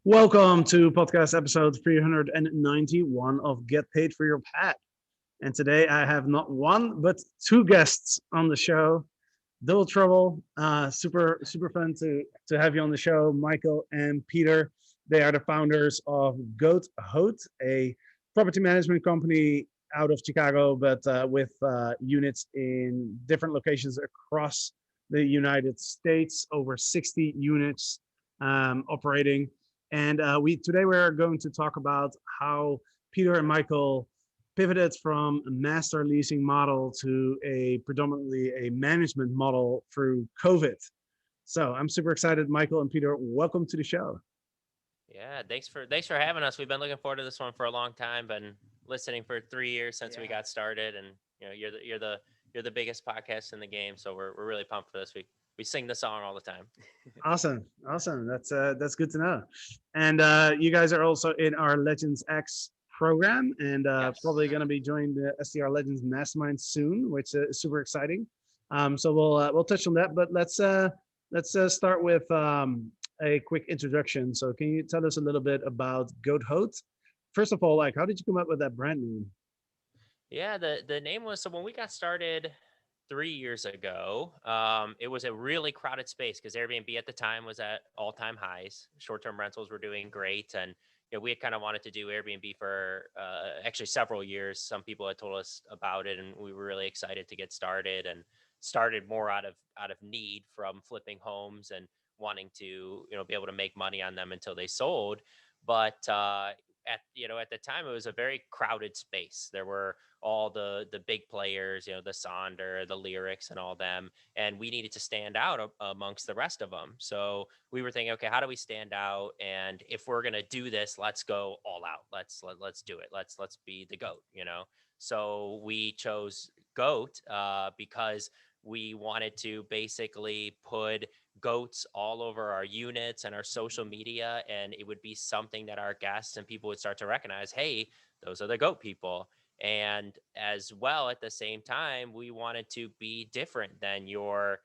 Welcome to podcast episode 391 of Get Paid for Your Pet. And today I have not one, but two guests on the show. Double trouble. Super fun to have you on the show, Michael and Peter. They are the founders of Goat Hote, a property management company out of Chicago, but with units in different locations across the United States, over 60 units operating. And we today we're going to talk about how Peter and Michael pivoted from a master leasing model to a predominantly a management model through COVID. So I'm super excited, Michael and Peter. Welcome to the show. Yeah, thanks for having us. We've been looking forward to this one for a long time. Been listening for 3 years since we got started, and you're the biggest podcast in the game. So we're really pumped for this. We sing the song all the time. Awesome. That's good to know. And you guys are also in our Legends X program, and probably Yes. going to be joining the SDR Legends Mastermind soon, which is super exciting. So we'll touch on that, but let's start with a quick introduction. So can you tell us a little bit about Goat Hote? First of all, like, how did you come up with that brand name? Yeah, the name was so when we got started 3 years ago, it was a really crowded space because Airbnb at the time was at all-time highs. Short-term rentals were doing great, and we had kind of wanted to do Airbnb for actually several years. Some people had told us about it, and we were really excited to get started and started more out of need from flipping homes and wanting to be able to make money on them until they sold. But at the time it was a very crowded space. There were all the big players, the Sonder, the Lyrics, and all them, and we needed to stand out amongst the rest of them. So we were thinking, okay, how do we stand out? And if we're gonna do this, let's go all out. Let's do it. Let's be the goat. So we chose goat because we wanted to basically put goats all over our units and our social media, and it would be something that our guests and people would start to recognize. Hey, those are the goat people. And as well, at the same time, we wanted to be different than your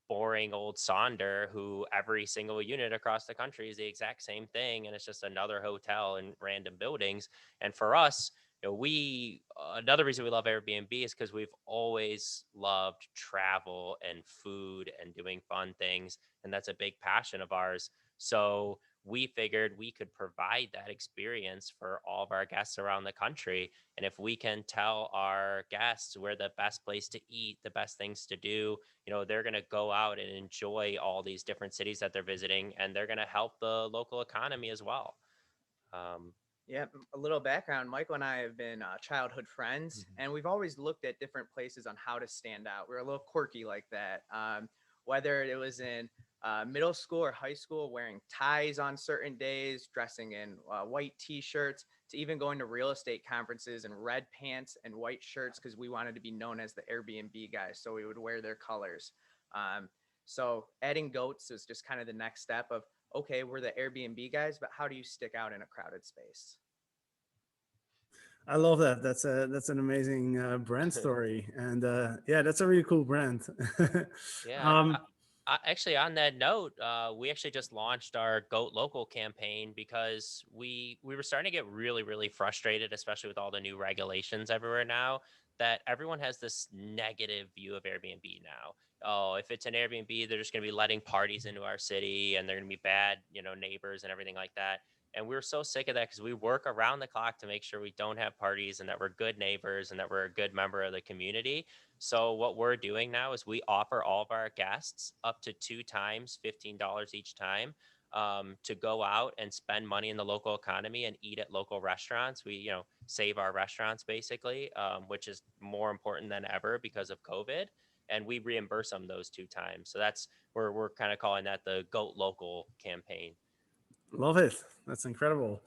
boring old Sonder, who every single unit across the country is the exact same thing, and it's just another hotel in random buildings. And for us, we another reason we love Airbnb is because we've always loved travel and food and doing fun things, and that's a big passion of ours. So we figured we could provide that experience for all of our guests around the country. And if we can tell our guests we're the best place to eat, the best things to do, they're going to go out and enjoy all these different cities that they're visiting, and they're going to help the local economy as well. Um, Yeah, a little background. Michael and I have been childhood friends, Mhm. and we've always looked at different places on how to stand out. We're a little quirky like that. Whether it was in middle school or high school, wearing ties on certain days, dressing in white t shirts, to even going to real estate conferences in red pants and white shirts because we wanted to be known as the Airbnb guys. So we would wear their colors. Um, so adding goats is just kind of the next step of, okay, we're the Airbnb guys, but how do you stick out in a crowded space? I love that. That's an amazing brand story, and yeah, that's a really cool brand. Yeah. um, Actually, on that note, we actually just launched our Goat Local campaign because we were starting to get really, really frustrated, especially with all the new regulations everywhere now, that everyone has this negative view of Airbnb now. Oh, if it's an Airbnb, they're just going to be letting parties into our city, and they're going to be bad, neighbors and everything like that. And we were so sick of that because we work around the clock to make sure we don't have parties and that we're good neighbors and that we're a good member of the community. So what we're doing now is we offer all of our guests up to two times $15 each time, to go out and spend money in the local economy and eat at local restaurants. We save our restaurants basically, which is more important than ever because of COVID. And we reimburse them those two times. So that's we're kind of calling that the Goat Local campaign. Love it. That's incredible.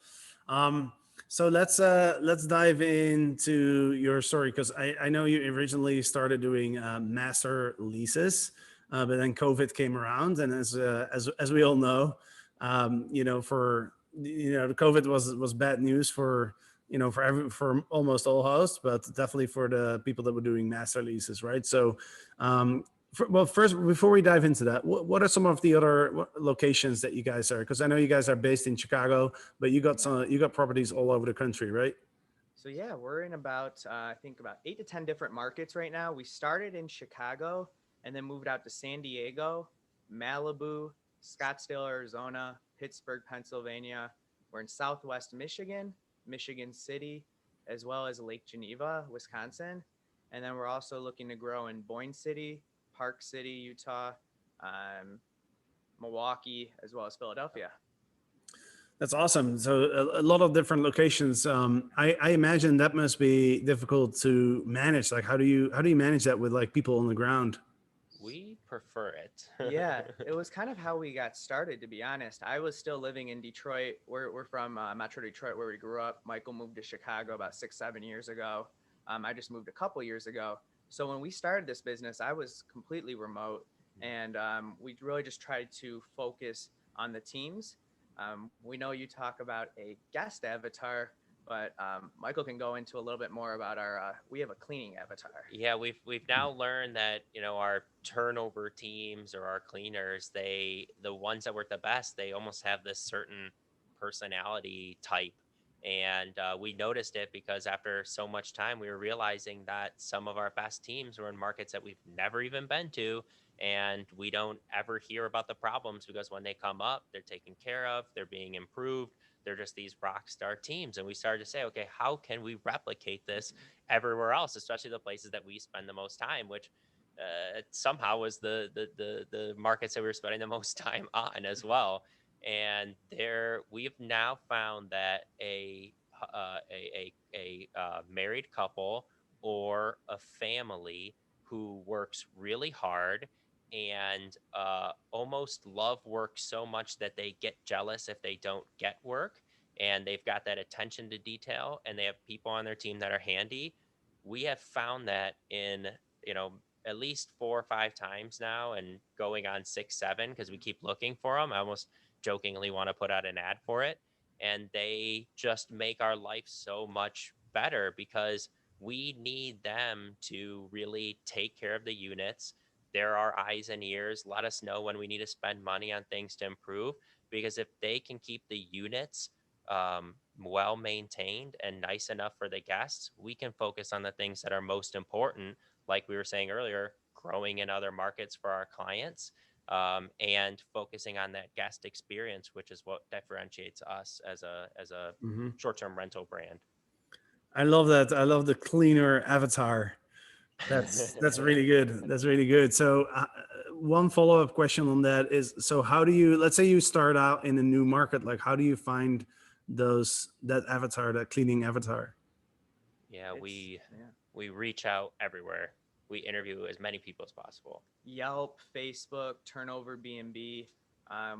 Um, so let's dive into your story because I know you originally started doing master leases, but then COVID came around, and as we all know, for the COVID was bad news for for almost all hosts, but definitely for the people that were doing master leases, right? So Well, first, before we dive into that, what are some of the other locations that you guys are? Because I know you guys are based in Chicago, but you got properties all over the country, right? So yeah, we're in about I think about 8 to 10 different markets right now. We started in Chicago and then moved out to San Diego, Malibu, Scottsdale, Arizona, Pittsburgh, Pennsylvania. We're in Southwest Michigan, Michigan City, as well as Lake Geneva, Wisconsin. And then we're also looking to grow in Boyne City, Park City, Utah, um, Milwaukee, as well as Philadelphia. That's awesome. So a lot of different locations. I imagine that must be difficult to manage. Like, how do you manage that with like people on the ground? We prefer it. Yeah, it was kind of how we got started, to be honest. I was still living in Detroit. We're from Metro Detroit, where we grew up. Michael moved to Chicago about 6, 7 years ago. I just moved a couple years ago. So when we started this business, I was completely remote, and we really just tried to focus on the teams. We know you talk about a guest avatar, but Michael can go into a little bit more about our. We have a cleaning avatar. Yeah, we've now learned that, our turnover teams or our cleaners, the ones that work the best, they almost have this certain personality type. And we noticed it because after so much time, we were realizing that some of our best teams were in markets that we've never even been to. And we don't ever hear about the problems because when they come up, they're taken care of, they're being improved. They're just these rock star teams. And we started to say, okay, how can we replicate this everywhere else, especially the places that we spend the most time, which somehow was the markets that we were spending the most time on as well. And there, we've now found that a married couple or a family who works really hard and almost love work so much that they get jealous if they don't get work, and they've got that attention to detail and they have people on their team that are handy. We have found that in, you know at least 4 or 5 times now, and going on 6, 7, because we keep looking for them. I almost jokingly want to put out an ad for it, and they just make our life so much better because we need them to really take care of the units. They're our eyes and ears. Let us know when we need to spend money on things to improve, because if they can keep the units well maintained and nice enough for the guests, we can focus on the things that are most important, like we were saying earlier, growing in other markets for our clients, and focusing on that guest experience, which is what differentiates us as a Mhm. short-term rental brand. I love that. I love the cleaner avatar. That's really good. That's really good. So, one follow up question on that is: so how do you? Let's say you start out in a new market. Like, how do you find that avatar, that cleaning avatar? Yeah, It's yeah. we reach out everywhere. We interview as many people as possible. Yelp, Facebook, Turnover, B&B.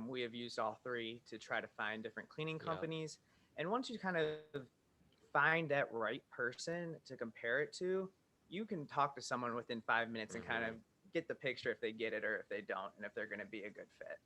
We have used all three to try to find different cleaning Yeah. companies. And once you kind of find that right person to compare it to, you can talk to someone within 5 minutes and kind of get the picture if they get it or if they don't, and if they're going to be a good fit.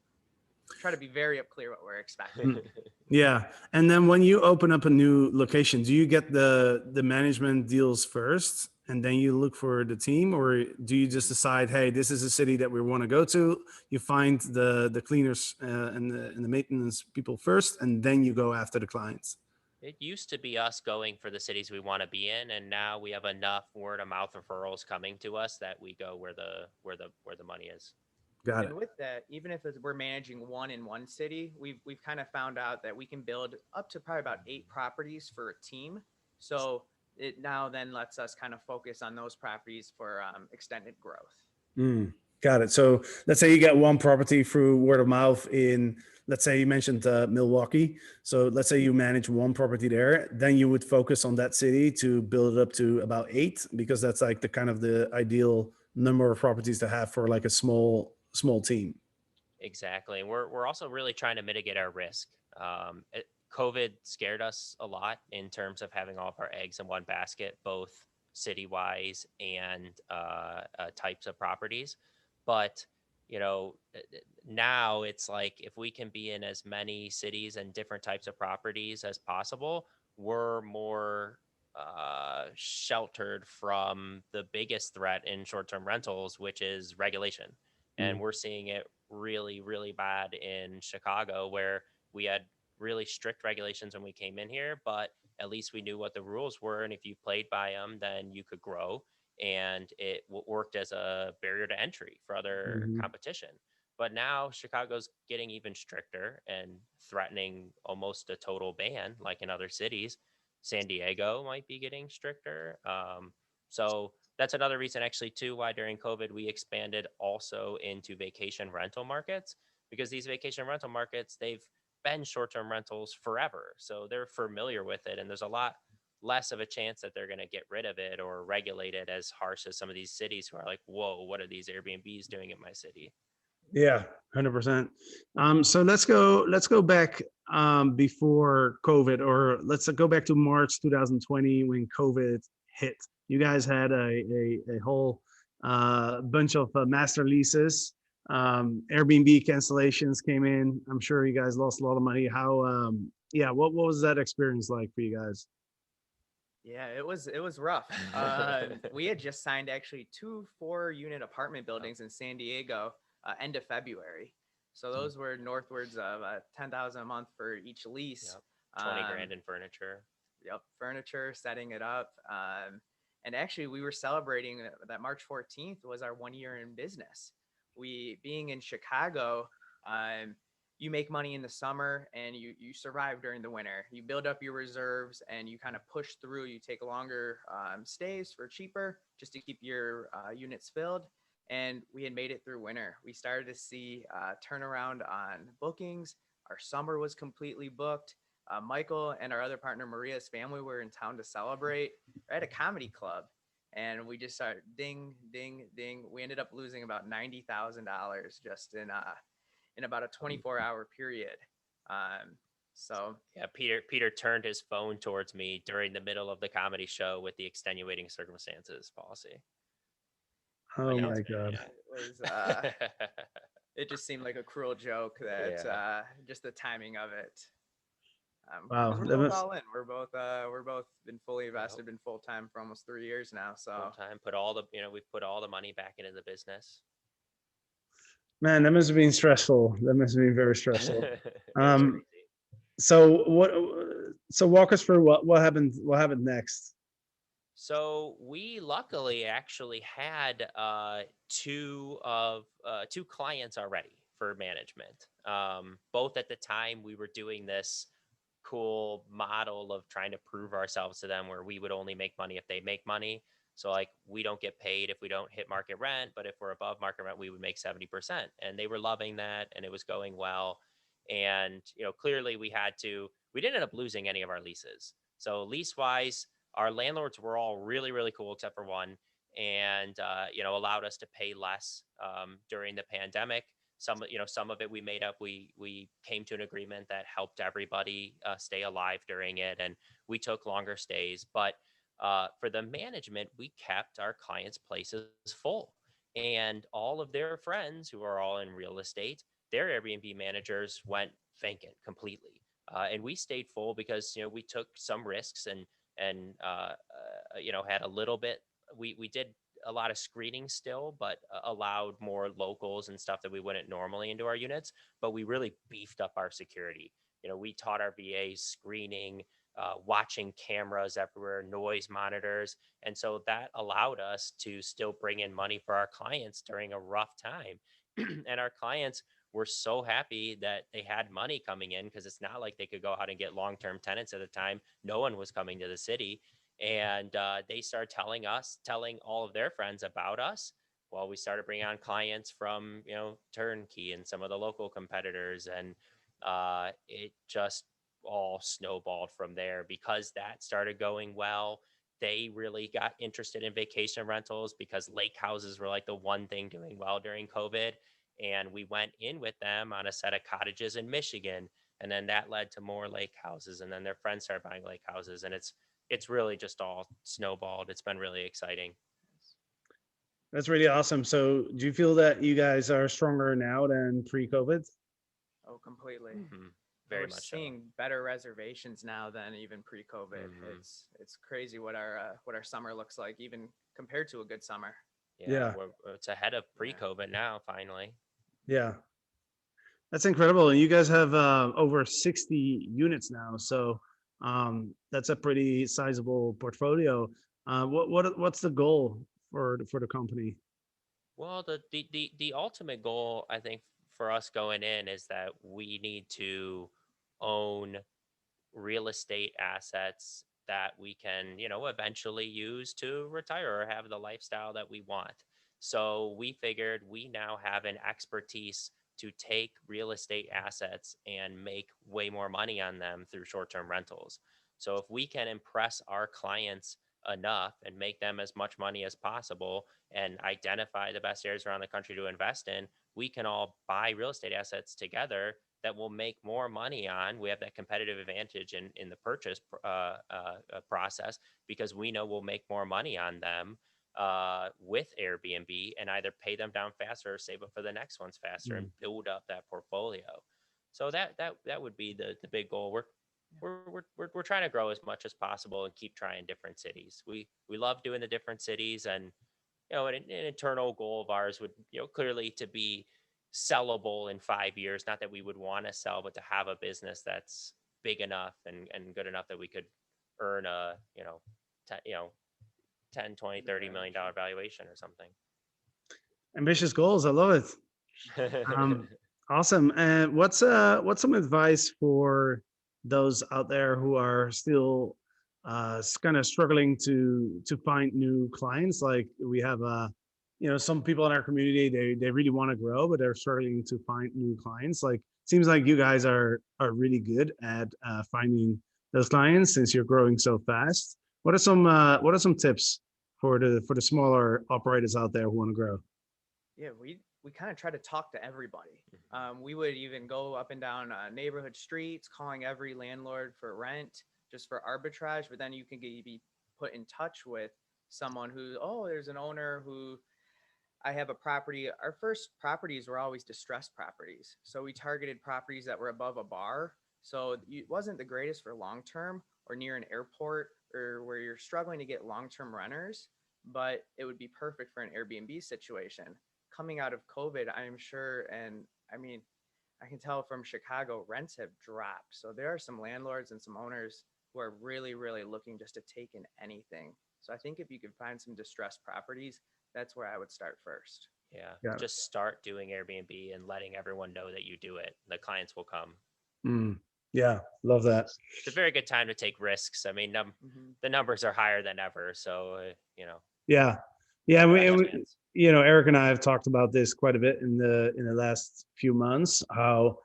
Try to be very up clear what we're expecting. Yeah. And then when you open up a new location, do you get the management deals first and then you look for the team, or do you just decide, hey, this is a city that we want to go to? You find the cleaners and the maintenance people first, and then you go after the clients. It used to be us going for the cities we want to be in, and now we have enough word of mouth referrals coming to us that we go where the money is. Got it. And with that, even if we're managing one in one city, we've kind of found out that we can build up to probably about 8 properties for a team. So it now then lets us kind of focus on those properties for extended growth. Mm, got it. So let's say you get one property through word of mouth in, let's say you mentioned Milwaukee. So let's say you manage one property there, then you would focus on that city to build it up to about 8, because that's like the kind of the ideal number of properties to have for like a small team. Exactly. And we're also really trying to mitigate our risk. COVID scared us a lot in terms of having all of our eggs in one basket, both city wise and types of properties. But now it's like if we can be in as many cities and different types of properties as possible, we're more sheltered from the biggest threat in short-term rentals, which is regulation. And we're seeing it really, really bad in Chicago, where we had really strict regulations when we came in here, but at least we knew what the rules were. And if you played by them, then you could grow. And it worked as a barrier to entry for other Mhm. competition. But now Chicago's getting even stricter and threatening almost a total ban, like in other cities. San Diego might be getting stricter. So that's another reason, actually, too, why during COVID we expanded also into vacation rental markets, because these vacation rental markets, they've been short-term rentals forever, so they're familiar with it, and there's a lot less of a chance that they're going to get rid of it or regulate it as harsh as some of these cities who are like, whoa, what are these Airbnbs doing in my city? Yeah, 100%. So let's go back before COVID, or let's go back to March 2020 when COVID hit. You guys had a whole bunch of master leases. Airbnb cancellations came in. I'm sure you guys lost a lot of money. How yeah, what was that experience like for you guys? Yeah, it was rough. We had just signed actually 2 4-unit apartment buildings in San Diego end of February. So those were northwards of 10,000 a month for each lease. Yep. 20 Um, grand in furniture. Yep, furniture, setting it up. And actually, we were celebrating that March 14th was our 1 year in business. We, being in Chicago, um, you make money in the summer and you survive during the winter. You build up your reserves and you kind of push through. You take longer stays for cheaper just to keep your units filled. And we had made it through winter. We started to see turnaround on bookings. Our summer was completely booked. Michael and our other partner Maria's family were in town to celebrate. We're at a comedy club, and we just started ding, ding, ding. We ended up losing about $90,000 just in about a 24-hour period. So Yeah, Peter turned his phone towards me during the middle of the comedy show with the extenuating circumstances policy. Oh But my God. yeah. it was it just seemed like a cruel joke that Yeah. just the timing of it. Wow. Because we're That both must, all in. We're both been fully invested, Yep. been full time for almost 3 years now. Full So time. Put all the we've put all the money back into the business. man, that must have been stressful. That must have been very stressful. It was Um, crazy. so what? So walk us through what happened. What happened next? So we luckily actually had two clients already for management. Both at the time we were doing this cool model of trying to prove ourselves to them, where we would only make money if they make money. So like, we don't get paid if we don't hit market rent, but if we're above market rent, we would make 70%. And they were loving that, and it was going well. And clearly we didn't end up losing any of our leases. So lease wise, our landlords were all really, really cool, except for one, and allowed us to pay less during the pandemic. Some of it we made up. We came to an agreement that helped everybody stay alive during it, and we took longer stays. But for the management, we kept our clients' places full, and all of their friends who are all in real estate, their Airbnb managers went vacant completely, and we stayed full because we took some risks and had a little bit. We did a lot of screening still, but allowed more locals and stuff that we wouldn't normally into our units. But we really beefed up our security. We taught our VAs screening, watching cameras everywhere, noise monitors. And so that allowed us to still bring in money for our clients during a rough time. And our clients were so happy that they had money coming in, because it's not like they could go out and get long-term tenants at the time. No one was coming to the city. And they started telling all of their friends about us. Well, we started bringing on clients from Turnkey and some of the local competitors, and it just all snowballed from there. Because that started going well, they really got interested in vacation rentals, because lake houses were like the one thing doing well during COVID. And we went in with them on a set of cottages in Michigan, and then that led to more lake houses, and then their friends started buying lake houses, and it's really just all snowballed. It's been really exciting. That's really awesome. So do you feel that you guys are stronger now than pre-COVID? oh, completely. Mm-hmm. Very We're much so. seeing better reservations now than even pre-COVID. It's crazy what our summer looks like, even compared to a good summer. Yeah, it's ahead of pre-COVID now, finally. Yeah. That's incredible. And you guys have over 60 units now. So that's a pretty sizable portfolio. What's the goal for the company? Well, the ultimate goal, I think, for us going in is that we need to own real estate assets that we can, eventually use to retire or have the lifestyle that we want. So we figured we now have an expertise to take real estate assets and make way more money on them through short-term rentals. So if we can impress our clients enough and make them as much money as possible and identify the best areas around the country to invest in, we can all buy real estate assets together that will make more money on. We have that competitive advantage in the purchase process because we know we'll make more money on them with Airbnb and either pay them down faster or save up for the next ones faster and build up that portfolio. So that would be the big goal. We're trying to grow as much as possible and keep trying different cities. We love doing the different cities, and an internal goal of ours would clearly to be sellable in 5 years. Not that we would want to sell, but to have a business that's big enough and good enough that we could earn a 10, 20, 30 million dollar valuation or something. Ambitious goals. I love it. Awesome. And what's some advice for those out there who are still kind of struggling to find new clients? Like we have some people in our community, they really want to grow, but they're struggling to find new clients. Like seems like you guys are really good at finding those clients since you're growing so fast. What are some tips for the smaller operators out there who want to grow? Yeah, we kind of try to talk to everybody. We would even go up and down neighborhood streets, calling every landlord for rent, just for arbitrage. But then you can be put in touch with someone who, there's an owner who, I have a property. Our first properties were always distressed properties. So we targeted properties that were above a bar. So it wasn't the greatest for long-term or near an airport or where you're struggling to get long-term renters, but it would be perfect for an Airbnb situation. Coming out of COVID, I'm sure, and I mean, I can tell from Chicago, rents have dropped. So there are some landlords and some owners who are really, really looking just to take in anything. So I think if you could find some distressed properties, that's where I would start first. Yeah. Just start doing Airbnb and letting everyone know that you do it. The clients will come. Yeah, love that. It's a very good time to take risks. I mean, the numbers are higher than ever. So, Yeah. Eric and I have talked about this quite a bit in the last few months, how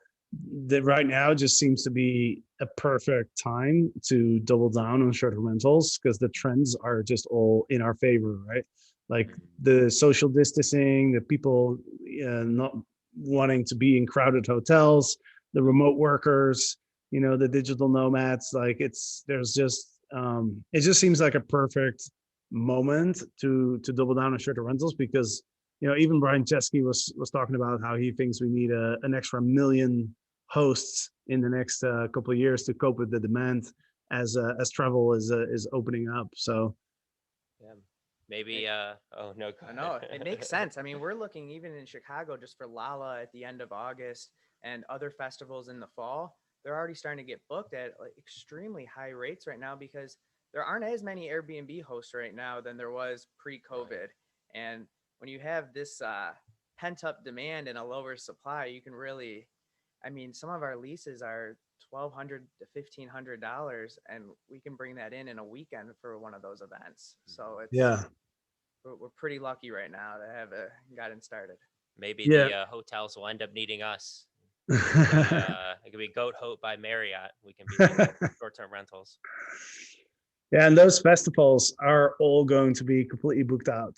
that right now just seems to be a perfect time to double down on short-term rentals because the trends are just all in our favor, right? Like the social distancing, the people not wanting to be in crowded hotels, the remote workers, the digital nomads. Like it just seems like a perfect moment to double down on short-term rentals because even Brian Chesky was talking about how he thinks we need an extra 1 million hosts in the next couple of years to cope with the demand as travel is opening up. So maybe no, it makes sense. I mean, we're looking even in Chicago just for Lala at the end of August and other festivals in the fall. They're already starting to get booked at extremely high rates right now because there aren't as many Airbnb hosts right now than there was pre-COVID. Right. And when you have this pent-up demand and a lower supply, you can really, some of our leases are $1,200 to $1,500, and we can bring that in a weekend for one of those events. So we're pretty lucky right now to have gotten started. Maybe the hotels will end up needing us. It could be Goat Hote by Marriott. We can be short-term rentals. Yeah, and those festivals are all going to be completely booked out.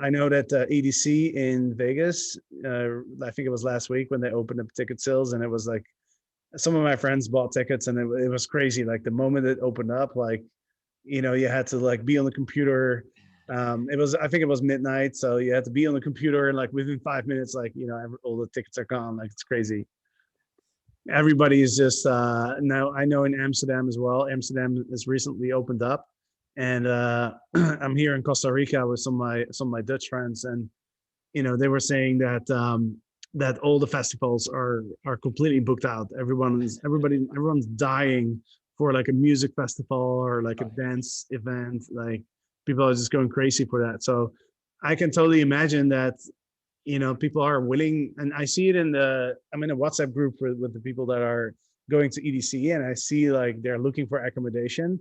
I know that EDC in Vegas, I think it was last week when they opened up ticket sales, and it was like some of my friends bought tickets, and it was crazy. Like the moment it opened up, like you had to like be on the computer. I think it was midnight, so you had to be on the computer, and like within 5 minutes, like all the tickets are gone. Like it's crazy. everybody is just now. I know in Amsterdam as well. Amsterdam has recently opened up, and I'm here in Costa Rica with some of my Dutch friends, and they were saying that that all the festivals are completely booked out. Everyone's dying for like a music festival or like a Oh, dance event. Like people are just going crazy for that. So I can totally imagine that people are willing, and I see it I'm in a WhatsApp group with the people that are going to EDC, and I see like they're looking for accommodation,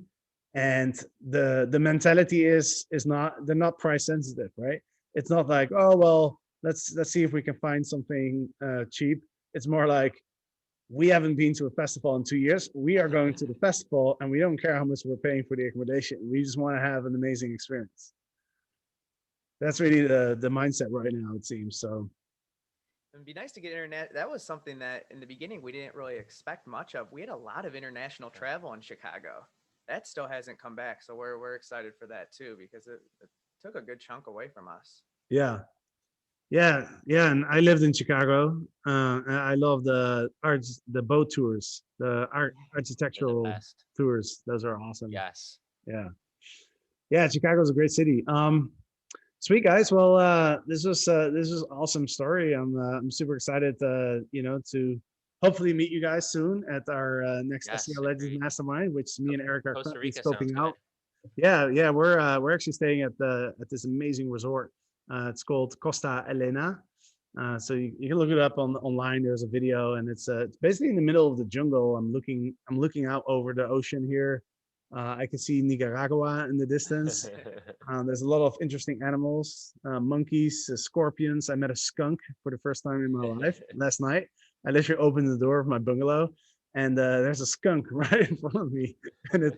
and the mentality is not, they're not price sensitive, right? It's not like, oh well, let's see if we can find something cheap. It's more like, we haven't been to a festival in 2 years. We are going to the festival, and we don't care how much we're paying for the accommodation. We just want to have an amazing experience. That's really the mindset right now, it seems. So It'd be nice to get internet. That was something that in the beginning we didn't really expect much of. We had a lot of international travel in Chicago. That still hasn't come back, so we're excited for that too because it took a good chunk away from us. yeah, yeah. And I lived in Chicago. And I love the boat tours, the they're the architectural best. tours. Those are awesome. Yes. Yeah, yeah. Chicago's a great city. Sweet guys. Well, this was awesome story. I'm super excited, to hopefully meet you guys soon at our next Yes. SEO Legends Agreed. Mastermind, which me and Eric are Costa currently Rica sounds scoping good. out. Yeah, we're actually staying at this amazing resort. It's called Costa Elena. So you can look it up online. There's a video, and it's basically in the middle of the jungle. I'm looking out over the ocean here. I can see Nicaragua in the distance. There's a lot of interesting animals, monkeys, scorpions. I met a skunk for the first time in my life last night. I literally opened the door of my bungalow, and there's a skunk right in front of me, and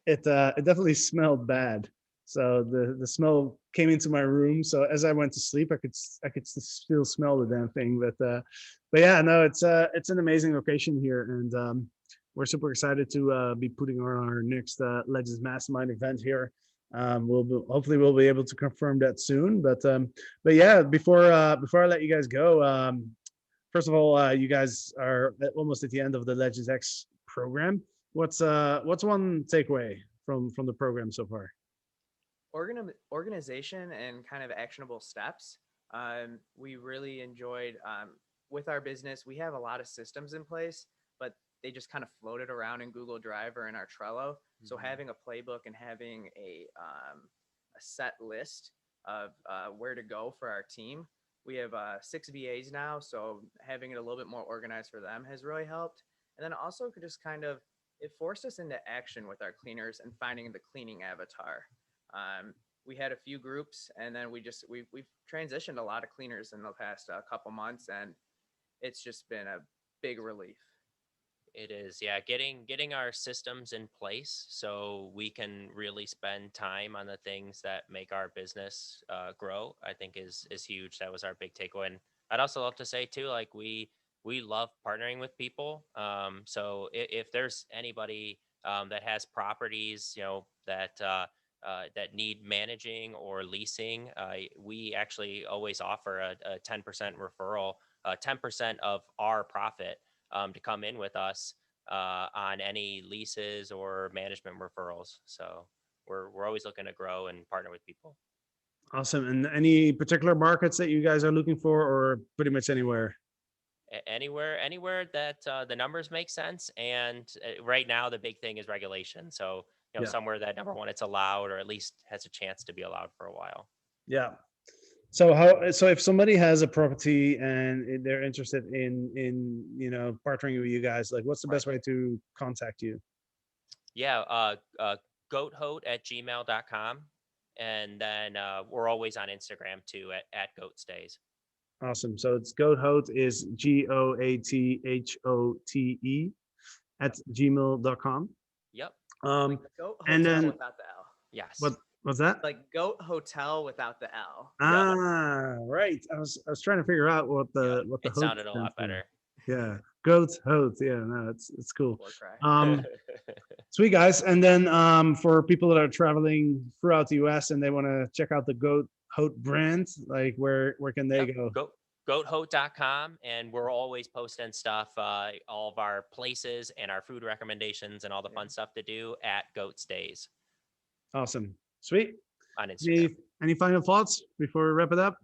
it definitely smelled bad. So the smell came into my room. So as I went to sleep, I could still smell the damn thing. But yeah, no, it's an amazing location here, and we're super excited to be putting on our next Legends Mastermind event here. Hopefully we'll be able to confirm that soon. But yeah, before I let you guys go, first of all, you guys are almost at the end of the Legends X program. What's one takeaway from the program so far? Organization and kind of actionable steps. We really enjoyed with our business. We have a lot of systems in place, but they just kind of floated around in Google Drive or in our Trello. So having a playbook and having a set list of where to go for our team. We have 6 VAs now, so having it a little bit more organized for them has really helped. And then also could just kind of, it forced us into action with our cleaners and finding the cleaning avatar. We had a few groups, and then we've transitioned a lot of cleaners in the past couple months, and it's just been a big relief. It is, yeah. Getting our systems in place so we can really spend time on the things that make our business grow, I think is huge. That was our big takeaway. And I'd also love to say too, like we love partnering with people. So if there's anybody that has properties, that need managing or leasing, we actually always offer a 10% referral, 10% of our profit to come in with us on any leases or management referrals. So we're always looking to grow and partner with people. Awesome. And any particular markets that you guys are looking for, or pretty much anywhere? Anywhere that the numbers make sense. And right now, the big thing is regulation. So Yeah. somewhere that number one, it's allowed, or at least has a chance to be allowed for a while. Yeah. So if somebody has a property and they're interested in partnering with you guys, like what's the best way to contact you? Yeah, Goat Hote at gmail.com. And then we're always on Instagram too at Goat Stays. Awesome. So it's Goat Hote is GOATHOTE at gmail.com. Yep. Like Goat Hotel And then without the L. Yes. what's that? Like Goat Hotel without the L. Right. I was trying to figure out what the It Hote sounded a stands lot for. better. Yeah. Goat Hote. Yeah, no, it's cool. War cry. Sweet guys. And then for people that are traveling throughout the US and they want to check out the Goat Hote brand, like where can they Yep. go? goathote.com, and we're always posting stuff, all of our places and our food recommendations and all the fun stuff to do at Goat's Days Awesome. Sweet. on Instagram. Any final thoughts before we wrap it up?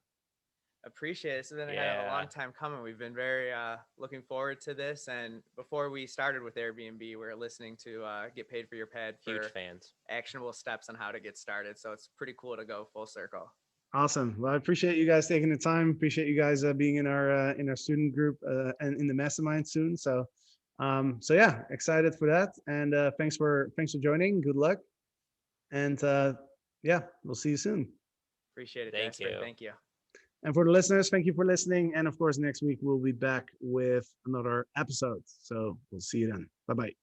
Appreciate it. This has been kind of a Yeah. long time coming. We've been very looking forward to this. And before we started with Airbnb, we were listening to Get Paid for Your Pad Huge for fans. actionable steps on how to get started. So it's pretty cool to go full circle. Awesome. Well, I appreciate you guys taking the time. Appreciate you guys being in our student group and in the mastermind soon. So yeah, excited for that. And thanks for joining. Good luck. And yeah, we'll see you soon. Appreciate it. Thank Jasper. you. Thank you. And for the listeners, thank you for listening. And of course, next week we'll be back with another episode. So we'll see you then. Bye-bye.